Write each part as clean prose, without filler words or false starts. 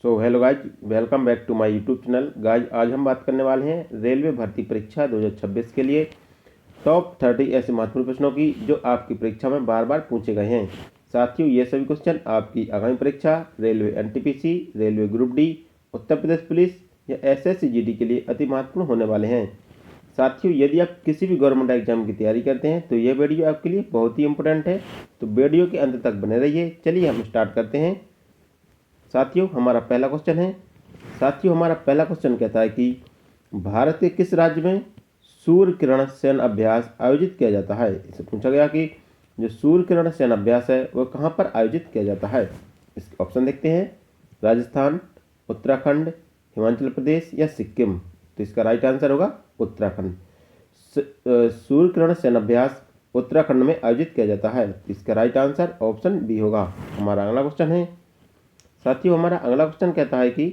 So hello guys, welcome back to my YouTube channel. Guys आज हम बात करने वाले हैं रेलवे भर्ती परीक्षा 2026 के लिए टॉप 30 ऐसे महत्वपूर्ण प्रश्नों की जो आपकी परीक्षा में बार बार पूछे गए हैं। साथियों, ये सभी क्वेश्चन आपकी आगामी परीक्षा railway NTPC, railway group D, Uttar Pradesh police या एसएससी जीडी के लिए अति महत्वपूर्ण होने वाले हैं। साथियों, यदि आप किसी भी गवर्नमेंट एग्जाम की तैयारी करते हैं तो यह वीडियो आपके लिए बहुत ही इंपॉर्टेंट है, तो वीडियो के अंत तक बने रहिए। चलिए हम स्टार्ट करते हैं। साथियों, हमारा पहला क्वेश्चन कहता है कि भारत के किस राज्य में सूर्य किरण सैन्य अभ्यास आयोजित किया जाता है। इससे पूछा गया कि जो सूर्य किरण सैन्य अभ्यास है वह कहाँ पर आयोजित किया जाता है। इसके ऑप्शन देखते हैं, राजस्थान, उत्तराखंड, हिमाचल प्रदेश या सिक्किम। तो इसका राइट आंसर होगा उत्तराखंड। सूर्य किरण सैन्य अभ्यास उत्तराखंड में आयोजित किया जाता है। इसका राइट आंसर ऑप्शन बी होगा। हमारा अगला क्वेश्चन है। साथियों, हमारा अगला क्वेश्चन कहता है कि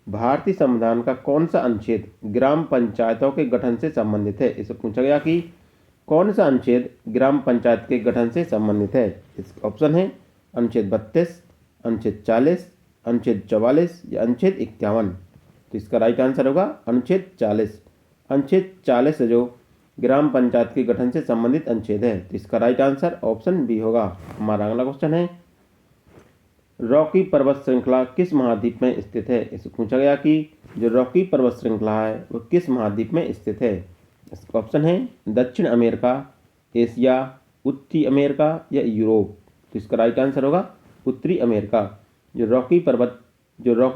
भारतीय संविधान का कौन सा अनुच्छेद ग्राम पंचायतों के गठन से संबंधित है। इसे पूछा गया कि कौन सा अनुच्छेद ग्राम पंचायत के गठन से संबंधित है। इसके ऑप्शन है अनुच्छेद 32, अनुच्छेद 40, अनुच्छेद 44 या अनुच्छेद 51। तो इसका राइट आंसर होगा अनुच्छेद 40। अनुच्छेद 40 है जो ग्राम पंचायत के गठन से संबंधित अनुच्छेद है। तो इसका राइट आंसर ऑप्शन बी होगा। हमारा अगला क्वेश्चन है, रॉकी पर्वत श्रृंखला किस महाद्वीप में स्थित है। इसे पूछा गया कि जो रॉकी पर्वत श्रृंखला है वो किस महाद्वीप में स्थित है। इसका ऑप्शन है दक्षिण अमेरिका, एशिया, उत्तरी अमेरिका या यूरोप। तो इसका राइट आंसर होगा उत्तरी अमेरिका। जो रॉकी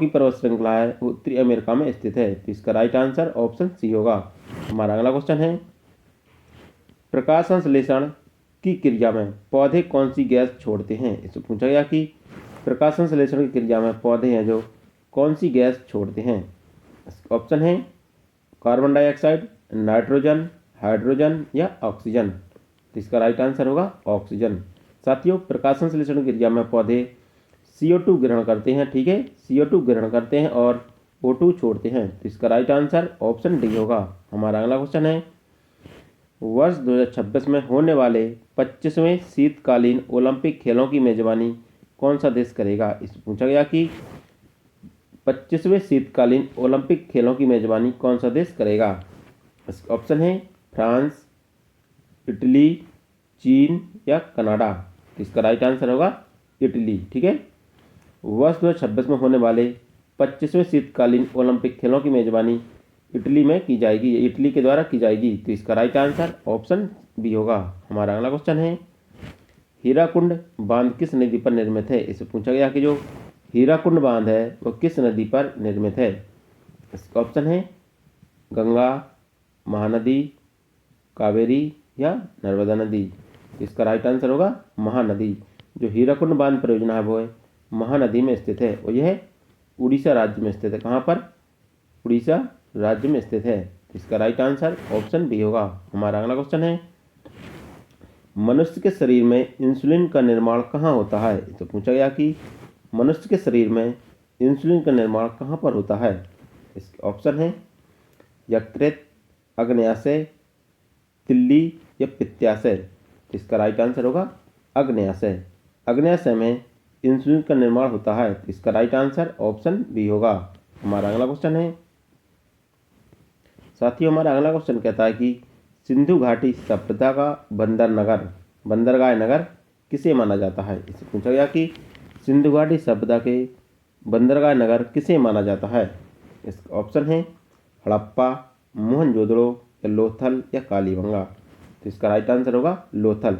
पर्वत श्रृंखला है वो उत्तरी अमेरिका में स्थित है। तो इसका राइट आंसर ऑप्शन सी होगा। हमारा अगला क्वेश्चन है, प्रकाश संश्लेषण की क्रिया में पौधे कौन सी गैस छोड़ते हैं। इसे पूछा गया कि प्रकाश संश्लेषण की क्रिया में पौधे हैं जो कौन सी गैस छोड़ते हैं। ऑप्शन है कार्बन डाइऑक्साइड, नाइट्रोजन, हाइड्रोजन या ऑक्सीजन। तो इसका राइट आंसर होगा ऑक्सीजन। साथियों, प्रकाश संश्लेषण की क्रिया में पौधे CO2 ग्रहण करते हैं, ठीक है, CO2 ग्रहण करते हैं और O2 छोड़ते हैं। तो इसका राइट आंसर ऑप्शन डी होगा। हमारा अगला क्वेश्चन है, वर्ष 2026 में होने वाले 25वें शीतकालीन ओलंपिक खेलों की मेजबानी कौन सा देश करेगा। इसे पूछा गया कि 25वें शीतकालीन ओलंपिक खेलों की मेजबानी कौन सा देश करेगा। ऑप्शन है फ्रांस, इटली, चीन या कनाडा। इसका राइट आंसर होगा इटली, ठीक है। वर्ष 2026 में होने वाले 25वें शीतकालीन ओलंपिक खेलों की मेजबानी इटली में की जाएगी, इटली के द्वारा की जाएगी। तो इसका राइट आंसर ऑप्शन बी होगा। हमारा अगला क्वेश्चन है, हीराकुंड बांध किस नदी पर निर्मित है। इसे पूछा गया कि जो हीराकुंड बांध है वो किस नदी पर निर्मित है। इसका ऑप्शन है गंगा, महानदी, कावेरी या नर्मदा नदी। इसका राइट आंसर होगा महानदी। जो हीराकुंड बांध परियोजना है वो है महानदी में स्थित है और यह उड़ीसा राज्य में स्थित है। कहाँ पर? उड़ीसा राज्य में स्थित है। इसका राइट आंसर ऑप्शन बी होगा। हमारा अगला क्वेश्चन है, मनुष्य के शरीर में इंसुलिन का निर्माण कहाँ होता है। तो पूछा गया कि मनुष्य के शरीर में इंसुलिन का निर्माण कहाँ पर होता है। इसके ऑप्शन है यकृत, अग्न्याशय, तिल्ली या पित्ताशय। इसका राइट आंसर होगा अग्न्याशय। अग्न्याशय में इंसुलिन का निर्माण होता है। इसका राइट आंसर ऑप्शन बी होगा। हमारा अगला क्वेश्चन है, साथियों, हमारा अगला क्वेश्चन कहता है कि सिंधु घाटी सभ्यता का बंदरगाह नगर किसे माना जाता है। इससे पूछा गया कि सिंधु घाटी सभ्यता के बंदरगाह नगर किसे माना जाता है। इसका ऑप्शन है हड़प्पा, मोहनजोदड़ो या लोथल या कालीबंगा। तो इसका राइट आंसर होगा लोथल।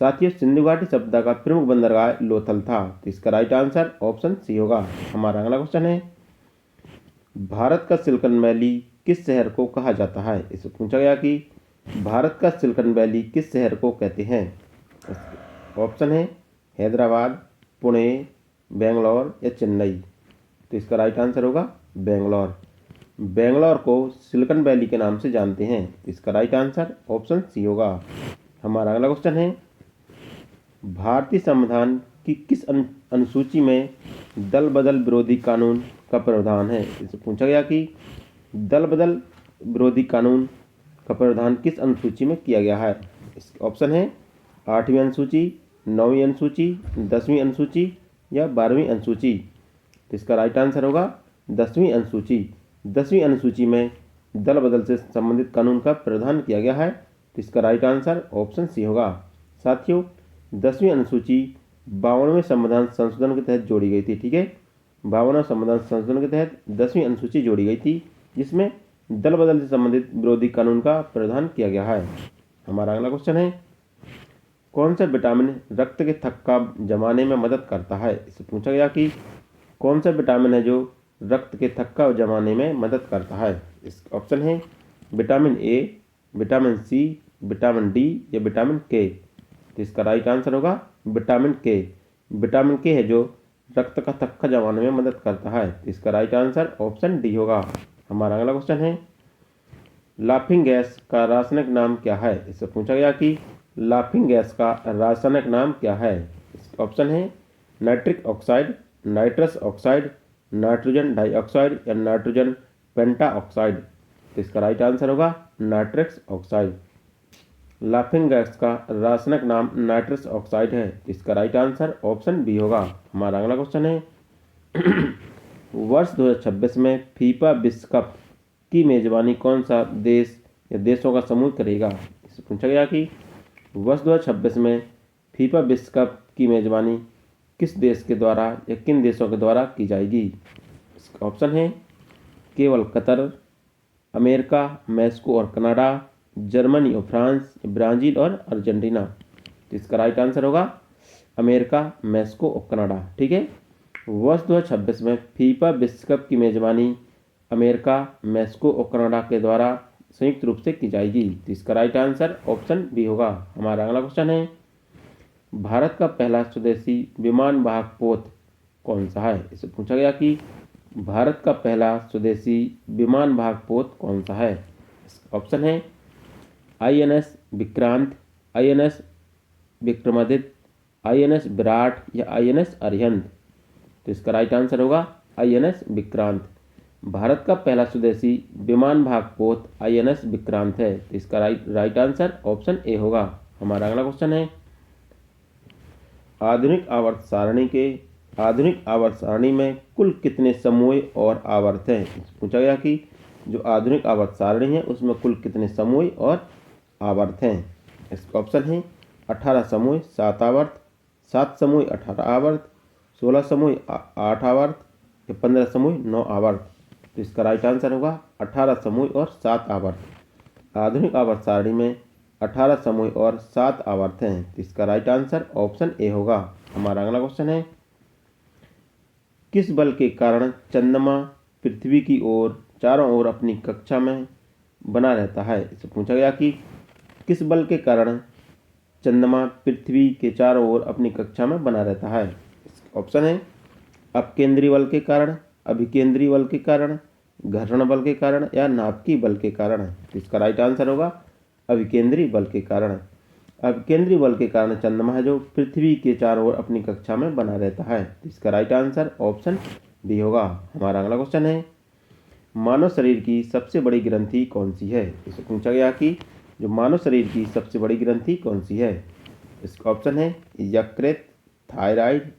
साथियों, सिंधु घाटी सभ्यता का प्रमुख बंदरगाह लोथल था। तो इसका राइट आंसर ऑप्शन सी होगा। हमारा अगला क्वेश्चन है, भारत का सिलिकॉन वैली किस शहर को कहा जाता है। इससे पूछा गया कि भारत का सिलिकॉन वैली किस शहर को कहते हैं। ऑप्शन है हैदराबाद, पुणे, बेंगलोर या चेन्नई। तो इसका राइट आंसर होगा बेंगलोर। बेंगलोर को सिलिकॉन वैली के नाम से जानते हैं। इसका राइट आंसर ऑप्शन सी होगा। हमारा अगला क्वेश्चन है, भारतीय संविधान की किस अनुसूची में दल बदल विरोधी कानून का प्रावधान है। इससे पूछा गया कि दल बदल विरोधी कानून का प्रावधान किस अनुसूची में किया गया है। इसके ऑप्शन है 8वीं अनुसूची, 9वीं अनुसूची, 10वीं अनुसूची या 12वीं अनुसूची। तो इसका राइट आंसर होगा 10वीं अनुसूची। 10वीं अनुसूची में दल बदल से संबंधित कानून का प्रावधान किया गया है, तो इसका राइट आंसर ऑप्शन सी होगा। साथियों, 10वीं अनुसूची 52वें संविधान संशोधन के तहत जोड़ी गई थी। ठीक है, 52वें संविधान संशोधन के तहत 10वीं अनुसूची जोड़ी गई थी, जिसमें दल बदल से संबंधित विरोधी कानून का प्रावधान किया गया है। हमारा अगला क्वेश्चन है, कौन सा विटामिन रक्त के थक्का जमाने में मदद करता है? इससे पूछा गया कि कौन सा विटामिन है जो रक्त के थक्का जमाने में मदद करता है। इस ऑप्शन है vitamin A, vitamin C, vitamin D या विटामिन के। तो इसका राइट आंसर होगा विटामिन के। विटामिन के है जो रक्त का थक्का जमाने में मदद करता है। तो इसका राइट आंसर ऑप्शन डी होगा। हमारा अगला क्वेश्चन है, लाफिंग गैस का रासायनिक नाम क्या है? इससे पूछा गया कि लाफिंग गैस का रासायनिक नाम क्या है। ऑप्शन है nitric oxide, nitrous oxide, nitrogen dioxide या नाइट्रोजन पेंटाऑक्साइड। तो इसका राइट आंसर होगा नाइट्रस ऑक्साइड। लाफिंग गैस का रासायनिक नाम नाइट्रस ऑक्साइड है। तो इसका राइट आंसर ऑप्शन बी होगा। हमारा अगला क्वेश्चन है, वर्ष 2026 में फीफा विश्व कप की मेजबानी कौन सा देश या देशों का समूह करेगा? इससे पूछा गया कि वर्ष 2026 में फीफा विश्व कप की मेजबानी किस देश के द्वारा या किन देशों के द्वारा की जाएगी? ऑप्शन है केवल कतर, अमेरिका, मेक्सिको और कनाडा, जर्मनी और फ्रांस, ब्राज़ील और अर्जेंटीना। तो इसका राइट आंसर होगा अमेरिका, मेक्सिको और कनाडा। ठीक है, वर्ष 2026 में फीफा विश्व कप की मेजबानी अमेरिका, मेक्सिको और कनाडा के द्वारा संयुक्त रूप से की जाएगी। तो इसका राइट आंसर ऑप्शन बी होगा। हमारा अगला क्वेश्चन है, भारत का पहला स्वदेशी विमान वाहक पोत कौन सा है? इससे पूछा गया कि भारत का पहला स्वदेशी विमान वाहक पोत कौन सा है। ऑप्शन है INS Vikrant, INS Vikramaditya, INS Virat या INS अरिहंत। तो इसका राइट आंसर होगा INS विक्रांत। भारत का पहला स्वदेशी विमान वाहक पोत INS विक्रांत है। तो इसका राइट आंसर ऑप्शन ए होगा। हमारा अगला क्वेश्चन है, आधुनिक आवर्त सारणी में कुल कितने समूह और आवर्त हैं? पूछा गया कि जो आधुनिक आवर्त सारणी है उसमें कुल कितने समूह और आवर्त हैं। इसका ऑप्शन है 18 समूह 7 आवर्त, 7 समूह 18 आवर्त, 16 समूह 8 आवर्त या 15 समूह 9 आवर्त। तो इसका राइट आंसर होगा 18 समूह और 7 आवर्त। आधुनिक आवर्त सारणी में 18 समूह और 7 आवर्त हैं। तो इसका राइट आंसर ऑप्शन ए होगा। हमारा अगला क्वेश्चन है, किस बल के कारण चंद्रमा पृथ्वी की ओर चारों ओर अपनी कक्षा में बना रहता है? इससे पूछा गया कि किस बल के कारण चंद्रमा पृथ्वी के चारों ओर अपनी कक्षा में बना रहता है। ऑप्शन है अपकेंद्री बल के कारण, अभिकेंद्री बल के कारण, घर्षण बल के कारण या नाभिकीय बल के कारण। तो इसका राइट आंसर होगा अभिकेंद्री बल के कारण। अभिकेंद्री बल के कारण चंद्रमा है जो पृथ्वी के चारों ओर अपनी कक्षा में बना रहता है। तो इसका राइट आंसर ऑप्शन डी होगा। हमारा अगला क्वेश्चन है, मानव शरीर की सबसे बड़ी ग्रंथि कौन सी है? इससे पूछा गया कि जो मानव शरीर की सबसे बड़ी ग्रंथि कौन सी है। इसका ऑप्शन है यकृत, थायराइड,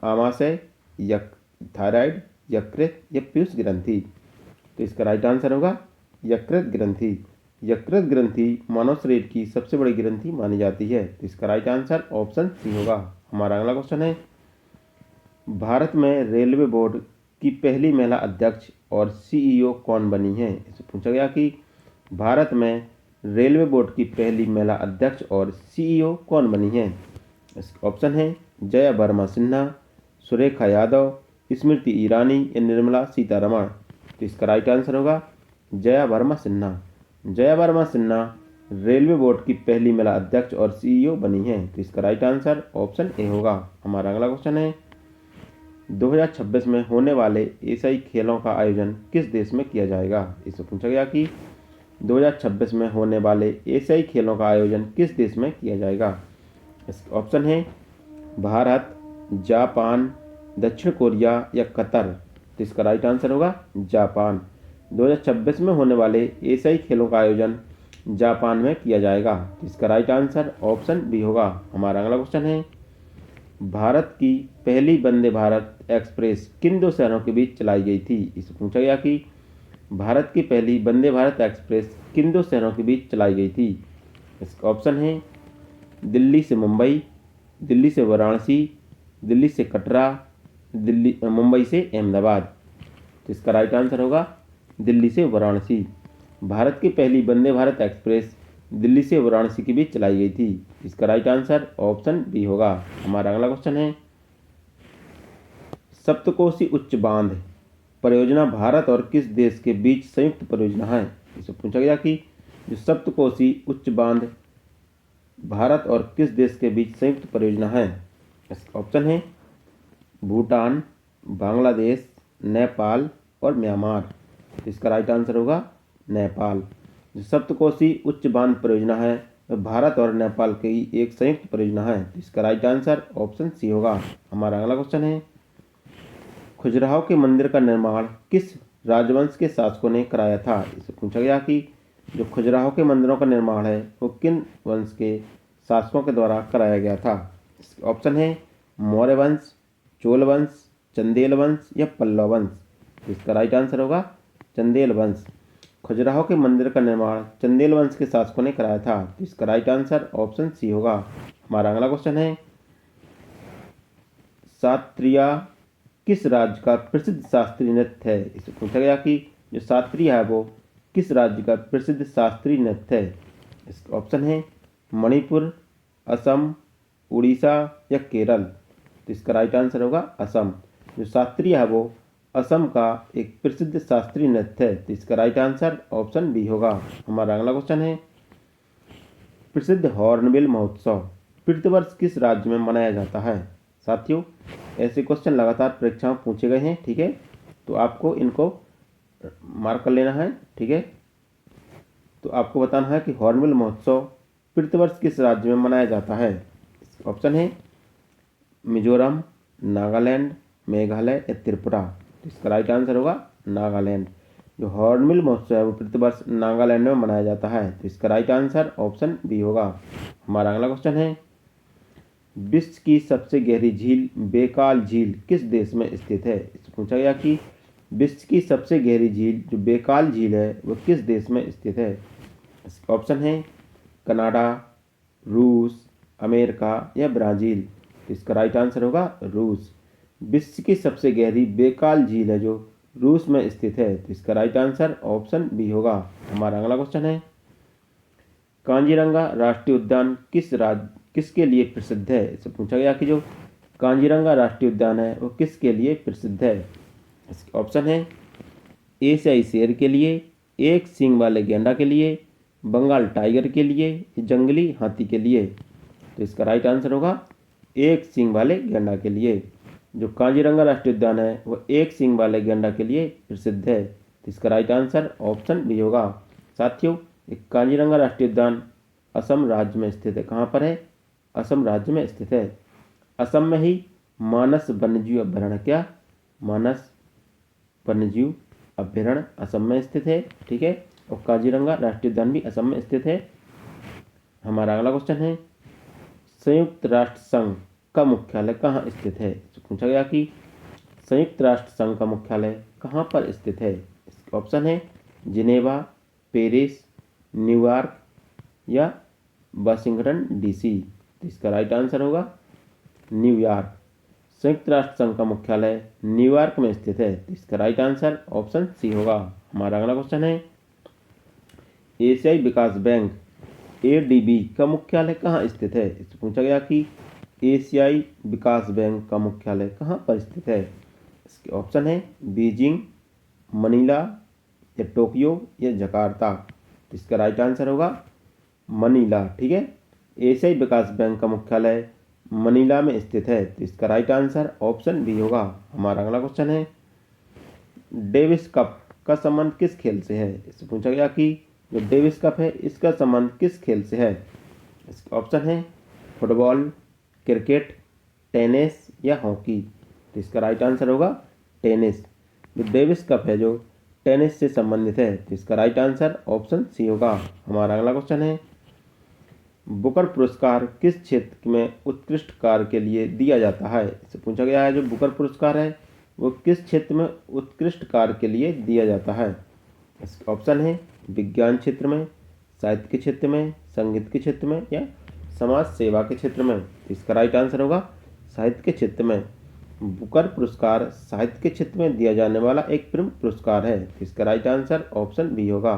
आमाशय, थायराइड, यकृत या पीयूष ग्रंथि। तो इसका राइट आंसर होगा यकृत ग्रंथि। यकृत ग्रंथि मानव शरीर की सबसे बड़ी ग्रंथि मानी जाती है। तो इसका राइट आंसर ऑप्शन सी होगा। हमारा अगला क्वेश्चन है, भारत में रेलवे बोर्ड की पहली महिला अध्यक्ष और CEO कौन बनी है? इससे पूछा गया कि भारत में रेलवे बोर्ड की पहली महिला अध्यक्ष और CEO कौन बनी है। इसका ऑप्शन है जया वर्मा सिन्हा, सुरेखा यादव, स्मृति ईरानी या निर्मला सीतारमण। तो इसका राइट आंसर होगा जया वर्मा सिन्हा। जया वर्मा सिन्हा रेलवे बोर्ड की पहली महिला अध्यक्ष और CEO बनी है। तो इसका राइट आंसर ऑप्शन ए होगा। हमारा अगला क्वेश्चन है, 2026 में होने वाले एशियाई खेलों का आयोजन किस देश में किया जाएगा? इससे पूछा गया कि 2026 में होने वाले एशियाई खेलों का आयोजन किस देश में किया जाएगा। इसका ऑप्शन है भारत, जापान, दक्षिण कोरिया या कतर। तो इसका राइट आंसर होगा जापान। 2026 में होने वाले एशियाई खेलों का आयोजन जापान में किया जाएगा। तो इसका राइट आंसर ऑप्शन बी होगा। हमारा अगला क्वेश्चन है, भारत की पहली वंदे भारत एक्सप्रेस किन दो शहरों के बीच चलाई गई थी? इससे पूछा गया कि भारत की पहली वंदे भारत एक्सप्रेस किन दो शहरों के बीच चलाई गई थी? इसका ऑप्शन है दिल्ली से मुंबई, दिल्ली से वाराणसी, दिल्ली से कटरा, मुंबई से अहमदाबाद। तो इसका राइट आंसर होगा दिल्ली से वाराणसी। भारत की पहली वंदे भारत एक्सप्रेस दिल्ली से वाराणसी के बीच चलाई गई थी। इसका राइट आंसर ऑप्शन बी होगा। हमारा अगला क्वेश्चन है, सप्तकोशी उच्च बांध परियोजना भारत और किस देश के बीच संयुक्त परियोजना है? इससे पूछा गया कि जो सप्तकोशी उच्च बांध भारत और किस देश के बीच संयुक्त परियोजना है? इसका ऑप्शन है भूटान, बांग्लादेश, नेपाल और म्यांमार। इसका राइट आंसर होगा नेपाल। जो सप्तकोशी उच्च बांध परियोजना है वह भारत और नेपाल की एक संयुक्त परियोजना है। इसका राइट आंसर ऑप्शन सी होगा। हमारा अगला क्वेश्चन है, खजुराहो के मंदिर का निर्माण किस राजवंश के शासकों ने कराया था? इससे पूछा गया कि जो खजुराहो के मंदिरों का निर्माण है वो किन वंश के शासकों के द्वारा कराया गया था? ऑप्शन है मौर्य वंश, चोल वंश, चंदेल वंश या पल्लव वंश। इसका राइट आंसर होगा चंदेल वंश। खजुराहो के मंदिर का निर्माण चंदेल वंश के शासकों ने कराया था। तो इसका राइट आंसर ऑप्शन सी होगा। हमारा अगला क्वेश्चन है, सात्रिया किस राज्य का प्रसिद्ध शास्त्रीय नृत्य है? इससे पूछा गया कि जो सात्रिया है वो किस राज्य का प्रसिद्ध शास्त्रीय नृत्य है? इसका ऑप्शन है मणिपुर, असम, उड़ीसा या केरल। तो इसका राइट आंसर होगा असम। जो शास्त्रीय है वो असम का एक प्रसिद्ध शास्त्रीय नृत्य है। तो इसका राइट आंसर ऑप्शन बी होगा। हमारा अगला क्वेश्चन है, प्रसिद्ध हॉर्नबिल महोत्सव प्रतिवर्ष किस राज्य में मनाया जाता है? साथियों, ऐसे क्वेश्चन लगातार परीक्षाओं में पूछे गए हैं, ठीक है, तो आपको इनको मार्क कर लेना है, ठीक है। तो आपको बताना है कि हॉर्नबिल महोत्सव प्रतिवर्ष किस राज्य में मनाया जाता है। ऑप्शन है मिजोरम, नागालैंड, मेघालय या त्रिपुरा। तो इसका राइट आंसर होगा नागालैंड। जो हॉर्नबिल महोत्सव है वो प्रतिवर्ष नागालैंड में मनाया जाता है। तो इसका राइट आंसर ऑप्शन बी होगा। हमारा अगला क्वेश्चन है, विश्व की सबसे गहरी झील बेकाल झील किस देश में स्थित है? इससे पूछा गया कि विश्व की सबसे गहरी झील जो बेकाल झील है वो किस देश में स्थित है? ऑप्शन है कनाडा, रूस, अमेरिका या ब्राज़ील। तो इसका राइट आंसर होगा रूस। विश्व की सबसे गहरी बेकाल झील है जो रूस में स्थित है। तो इसका राइट आंसर ऑप्शन बी होगा। हमारा अगला क्वेश्चन है, कांजीरंगा राष्ट्रीय उद्यान किसके लिए प्रसिद्ध है? इससे पूछा गया कि जो कांजीरंगा राष्ट्रीय उद्यान है वो किसके लिए प्रसिद्ध है? इसके ऑप्शन है एशियाई शेर के लिए, एक सींग वाले गैंडा के लिए, बंगाल टाइगर के लिए, जंगली हाथी के लिए। तो इसका राइट आंसर होगा एक सींग वाले गैंडा के लिए। जो कांजीरंगा राष्ट्रीय उद्यान है वह एक सींग वाले गैंडा के लिए प्रसिद्ध है। तो इसका राइट आंसर ऑप्शन बी होगा। साथियों, एक कांजीरंगा राष्ट्रीय उद्यान असम राज्य में स्थित है। कहाँ पर है? असम राज्य में स्थित है। असम में ही मानस वन्यजीव अभ्यारण्य, क्या मानस वन्यजीव अभ्यारण्य असम में स्थित है, ठीक है, और कांजीरंगा राष्ट्रीय उद्यान भी असम में स्थित है। हमारा अगला क्वेश्चन है, संयुक्त राष्ट्र संघ का मुख्यालय कहाँ स्थित है? तो पूछा गया कि संयुक्त राष्ट्र संघ का मुख्यालय कहाँ पर स्थित है? ऑप्शन है जिनेवा, पेरिस, न्यूयॉर्क या वाशिंगटन डीसी। तो इसका राइट आंसर होगा न्यूयॉर्क। संयुक्त राष्ट्र संघ का मुख्यालय न्यूयॉर्क में स्थित है। तो इसका राइट आंसर ऑप्शन सी होगा। हमारा अगला क्वेश्चन है, एशियाई विकास बैंक एडीबी का मुख्यालय कहाँ स्थित है? इससे पूछा गया कि एशियाई विकास बैंक का मुख्यालय कहाँ पर स्थित है? इसके ऑप्शन है बीजिंग, मनीला या टोक्यो या जकार्ता। तो इसका राइट आंसर होगा मनीला, ठीक है। एशियाई विकास बैंक का मुख्यालय मनीला में स्थित है। तो इसका राइट आंसर ऑप्शन बी होगा। हमारा अगला क्वेश्चन है, डेविस कप का संबंध किस खेल से है? इससे पूछा गया कि जो डेविस कप है इसका संबंध किस खेल से है? इसका ऑप्शन है फुटबॉल, क्रिकेट, टेनिस या हॉकी। तो इसका राइट आंसर होगा टेनिस। जो डेविस कप है जो टेनिस से संबंधित है। तो इसका राइट आंसर ऑप्शन सी होगा। हमारा अगला क्वेश्चन है, बुकर पुरस्कार किस क्षेत्र में उत्कृष्ट कार्य के लिए दिया जाता है? इससे पूछा गया है जो बुकर पुरस्कार है वो किस क्षेत्र में उत्कृष्ट कार्य के लिए दिया जाता है? इसका ऑप्शन है विज्ञान क्षेत्र में, साहित्य के क्षेत्र में, संगीत के क्षेत्र में या समाज सेवा के क्षेत्र में। इसका राइट आंसर होगा साहित्य के क्षेत्र में। बुकर पुरस्कार साहित्य के क्षेत्र में दिया जाने वाला एक प्रमुख पुरस्कार है। इसका राइट आंसर ऑप्शन बी होगा।